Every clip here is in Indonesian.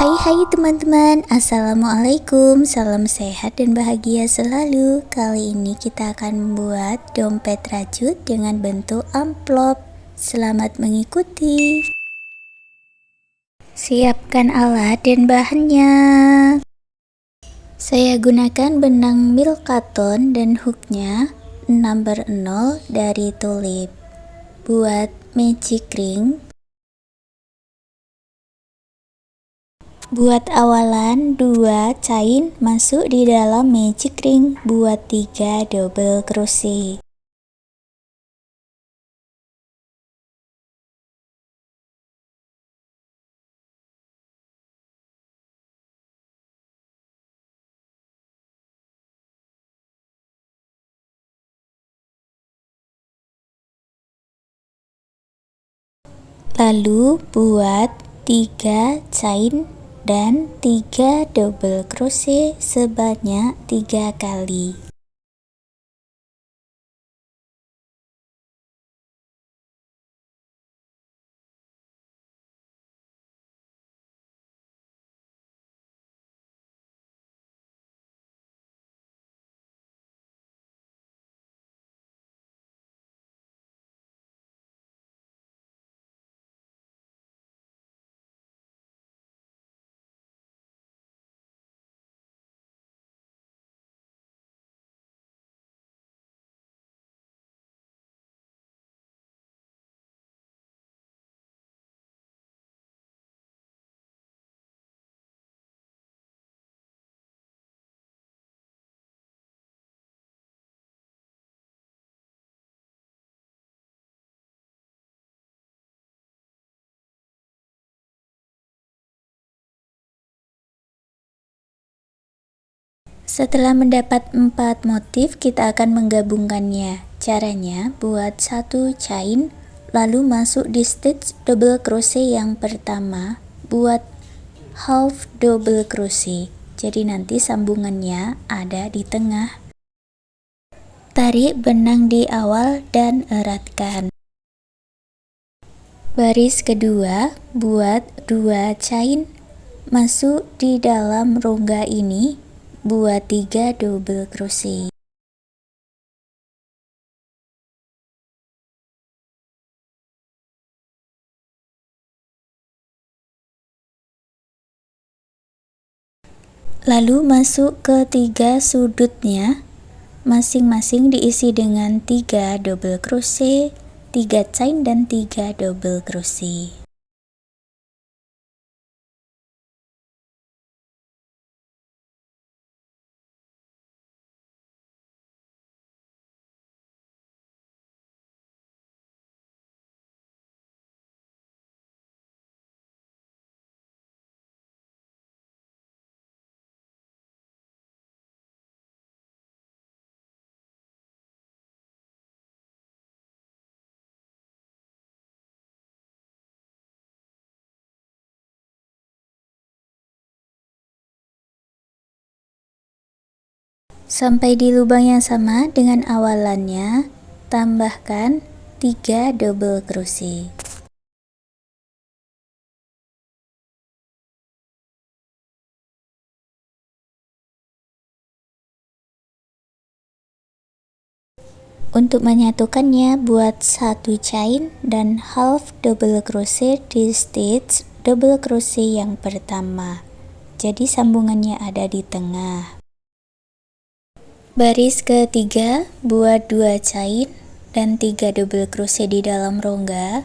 Hai teman-teman, Assalamualaikum, salam sehat dan bahagia selalu. Kali ini kita akan membuat dompet rajut dengan bentuk amplop. Selamat mengikuti. Siapkan alat dan bahannya. Saya gunakan benang milk carton dan hooknya 6/0 dari Tulip. Buat magic ring. Buat awalan 2 chain masuk di dalam magic ring, buat 3 double crochet. Lalu buat 3 chain dan 3 double crochet sebanyak 3 kali. Setelah mendapat 4 motif, kita akan menggabungkannya. Caranya, buat 1 chain, lalu masuk di stitch double crochet yang pertama, buat half double crochet. Jadi nanti sambungannya ada di tengah. Tarik benang di awal dan eratkan. Baris kedua, buat 2 chain, masuk di dalam rongga ini, buat 3 double crochet. Lalu masuk ke 3 sudutnya, masing-masing diisi dengan 3 double crochet, 3 chain dan 3 double crochet. Sampai di lubang yang sama dengan awalannya, tambahkan 3 double crochet. Untuk menyatukannya, buat 1 chain dan half double crochet di stitch double crochet yang pertama. Jadi sambungannya ada di tengah. Baris ketiga, buat 2 chain dan 3 double crochet di dalam rongga.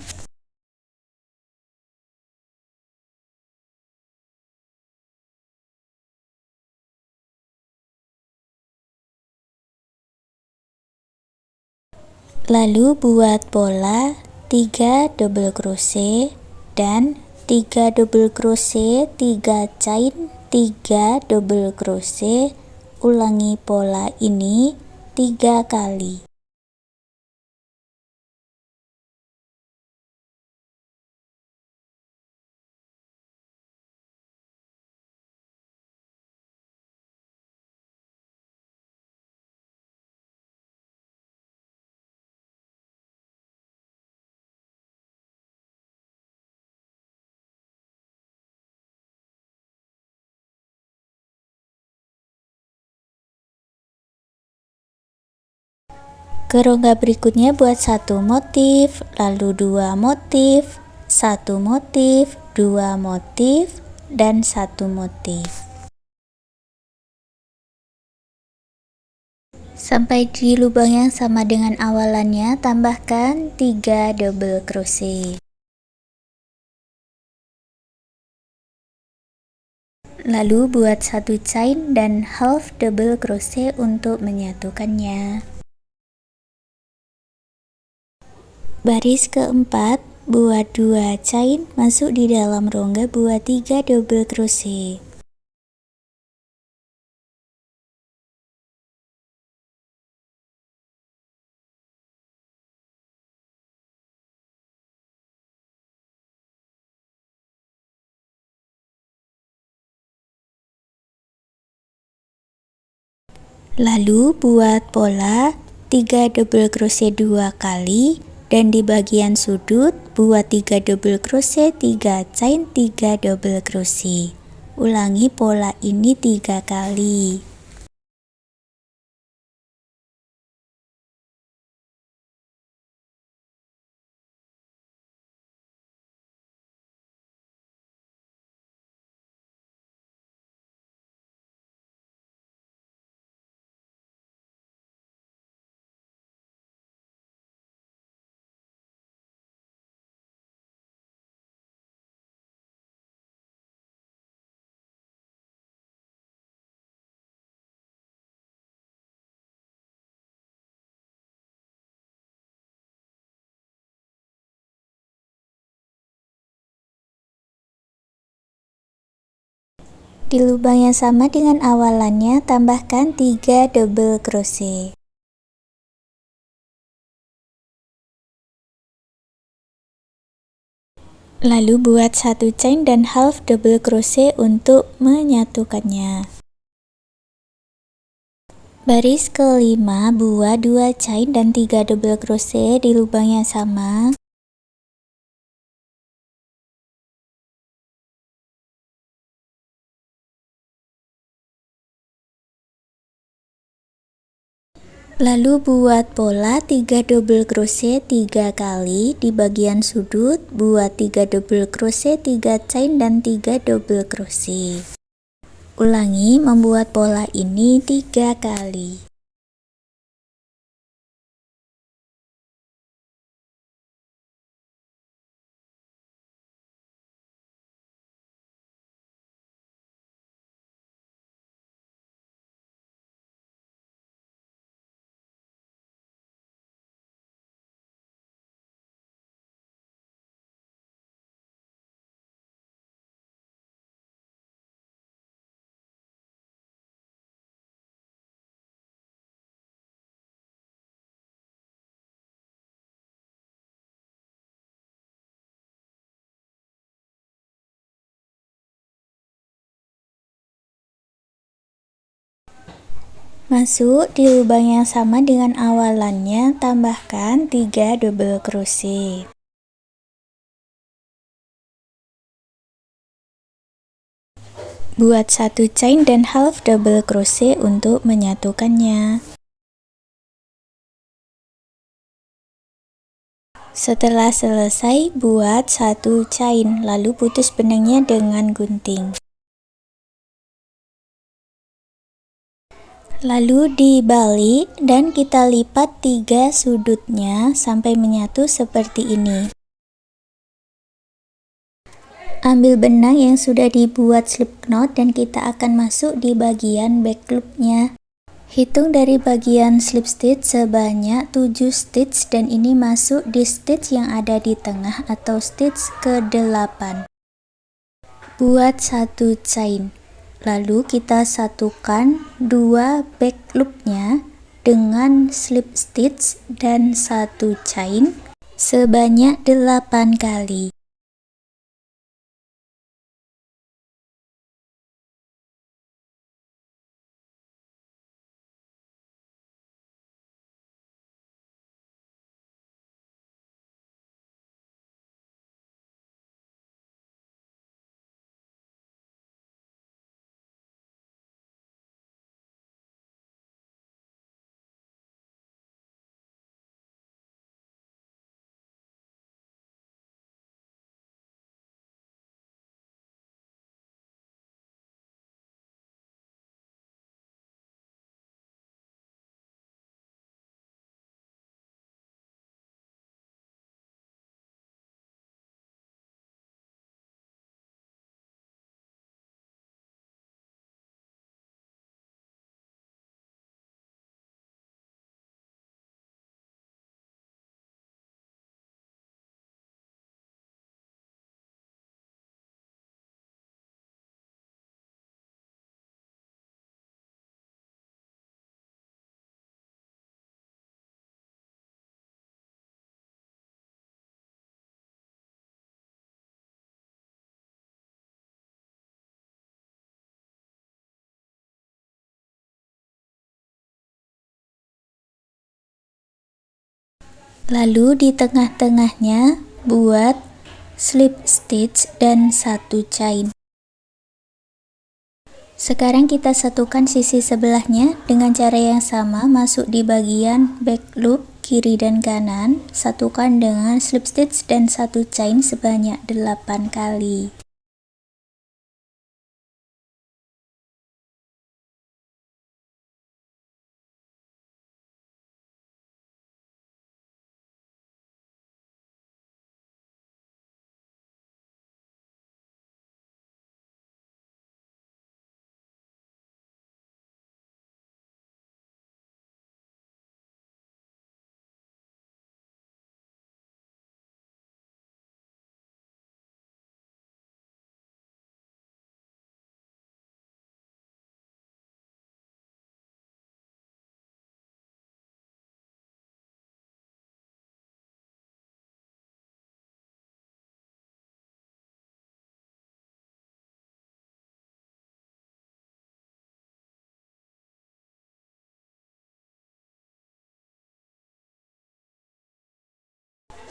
Lalu buat pola 3 double crochet dan 3 double crochet, 3 chain, 3 double crochet. Ulangi pola ini 3 kali. Ke rongga berikutnya buat satu motif, lalu dua motif, satu motif, dua motif, dan satu motif. Sampai di lubang yang sama dengan awalannya, tambahkan 3 double crochet. Lalu buat satu chain dan half double crochet untuk menyatukannya. Baris keempat, buat 2 chain, masuk di dalam rongga, buat 3 double crochet. Lalu buat pola 3 double crochet 2 kali, dan di bagian sudut buat 3 double crochet, 3 chain, 3 double crochet. Ulangi pola ini 3 kali. Di lubang yang sama dengan awalannya, tambahkan 3 double crochet. Lalu buat satu chain dan half double crochet untuk menyatukannya. Baris kelima, buat 2 chain dan 3 double crochet di lubang yang sama. Lalu buat pola 3 double crochet 3 kali, di bagian sudut buat 3 double crochet, 3 chain dan 3 double crochet. Ulangi membuat pola ini 3 kali. Masuk di lubang yang sama dengan awalannya, tambahkan 3 double crochet. Buat satu chain dan half double crochet untuk menyatukannya. Setelah selesai, buat satu chain, lalu putus benangnya dengan gunting. Lalu dibalik dan kita lipat 3 sudutnya sampai menyatu seperti ini. Ambil benang yang sudah dibuat slip knot dan kita akan masuk di bagian back loopnya. Hitung dari bagian slip stitch sebanyak 7 stitch dan ini masuk di stitch yang ada di tengah atau stitch ke-8. Buat satu chain. Lalu kita satukan 2 back loopnya dengan slip stitch dan satu chain sebanyak 8 kali. Lalu di tengah-tengahnya buat slip stitch dan 1 chain. Sekarang kita satukan sisi sebelahnya dengan cara yang sama, masuk di bagian back loop kiri dan kanan, satukan dengan slip stitch dan 1 chain sebanyak 8 kali.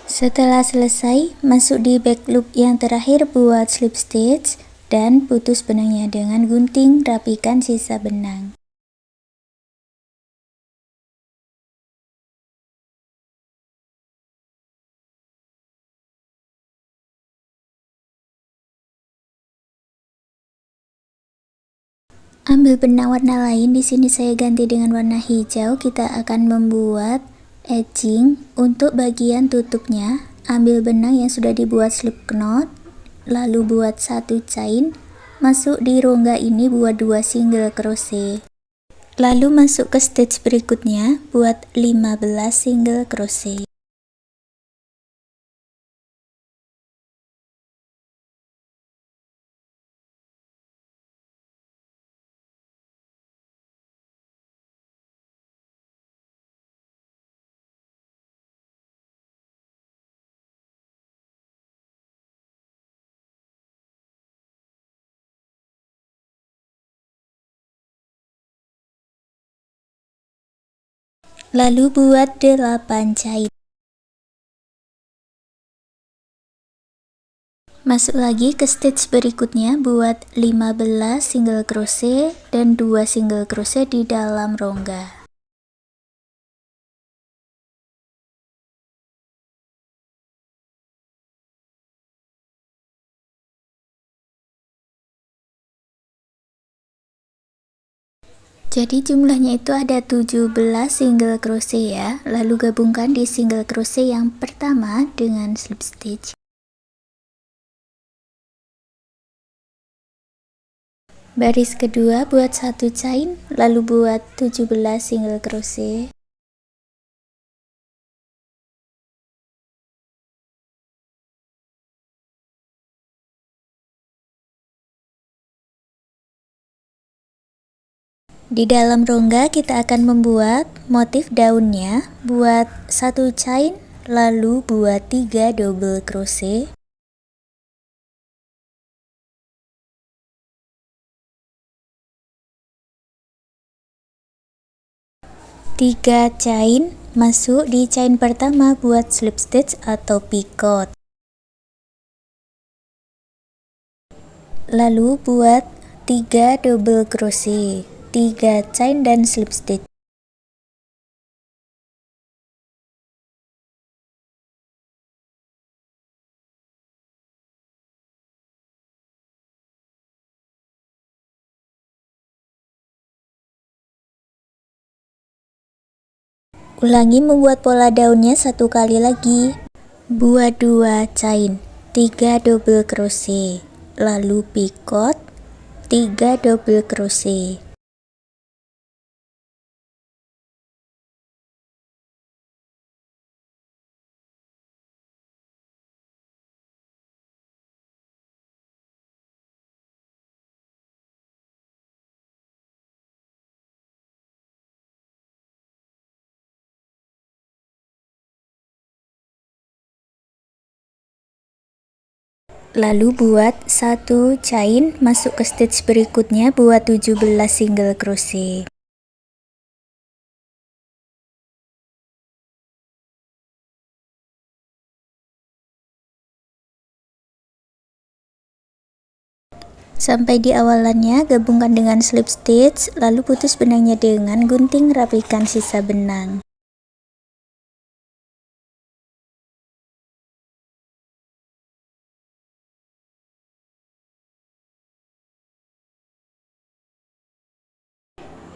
Setelah selesai, masuk di back loop yang terakhir buat slip stitch dan putus benangnya dengan gunting, rapikan sisa benang. Ambil benang warna lain, di sini saya ganti dengan warna hijau. Kita akan membuat edging untuk bagian tutupnya. Ambil benang yang sudah dibuat slip knot, lalu buat 1 chain, masuk di rongga ini buat 2 single crochet. Lalu masuk ke stitch berikutnya, buat 15 single crochet. Lalu buat 8 chain. Masuk lagi ke stitch berikutnya, buat 15 single crochet dan 2 single crochet di dalam rongga. Jadi jumlahnya itu ada 17 single crochet ya. Lalu gabungkan di single crochet yang pertama dengan slip stitch. Baris kedua buat 1 chain, lalu buat 17 single crochet. Di dalam rongga kita akan membuat motif daunnya, buat 1 chain, lalu buat 3 double crochet. Tiga chain, masuk di chain pertama buat slip stitch atau picot. Lalu buat 3 double crochet, 3 chain dan slip stitch. Ulangi membuat pola daunnya 1 kali lagi. Buat 2 chain, 3 double crochet, lalu picot, 3 double crochet. Lalu buat 1 chain, masuk ke stitch berikutnya buat 17 single crochet. Sampai di awalannya, gabungkan dengan slip stitch, lalu putus benangnya dengan gunting, rapikan sisa benang.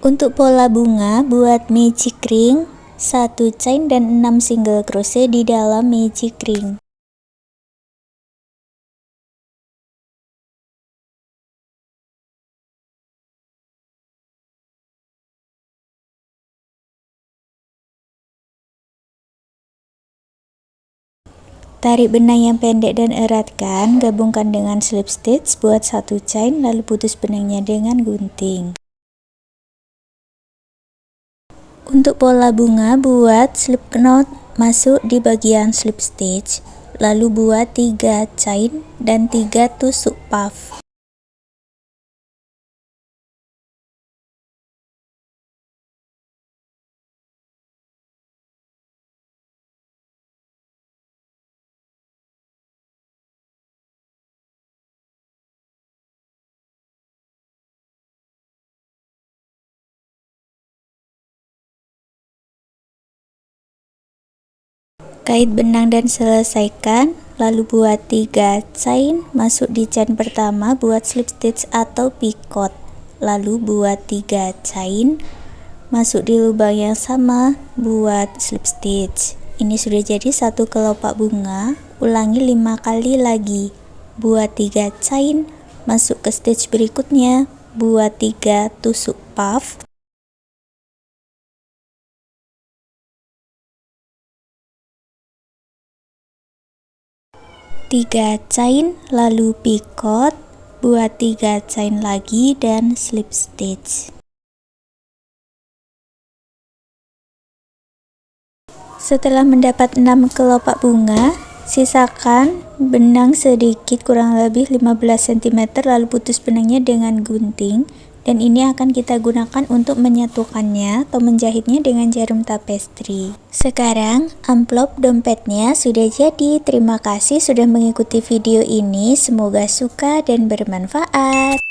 Untuk pola bunga, buat magic ring, 1 chain dan 6 single crochet di dalam magic ring. Tarik benang yang pendek dan eratkan, gabungkan dengan slip stitch, buat 1 chain, lalu putus benangnya dengan gunting. Untuk pola bunga, buat slip knot masuk di bagian slip stitch, lalu buat 3 chain dan 3 tusuk puff. Kait benang dan selesaikan, lalu buat 3 chain, masuk di chain pertama, buat slip stitch atau picot, lalu buat 3 chain, masuk di lubang yang sama, buat slip stitch. Ini sudah jadi satu kelopak bunga. Ulangi 5 kali lagi, buat 3 chain, masuk ke stitch berikutnya, buat 3 tusuk puff, tiga chain, lalu picot, buat 3 chain lagi dan slip stitch. Setelah mendapat 6 kelopak bunga, sisakan benang sedikit, kurang lebih 15 cm, lalu putus benangnya dengan gunting, dan ini akan kita gunakan untuk menyatukannya atau menjahitnya dengan jarum tapestri. Sekarang amplop dompetnya sudah jadi. Terima kasih sudah mengikuti video ini, semoga suka dan bermanfaat.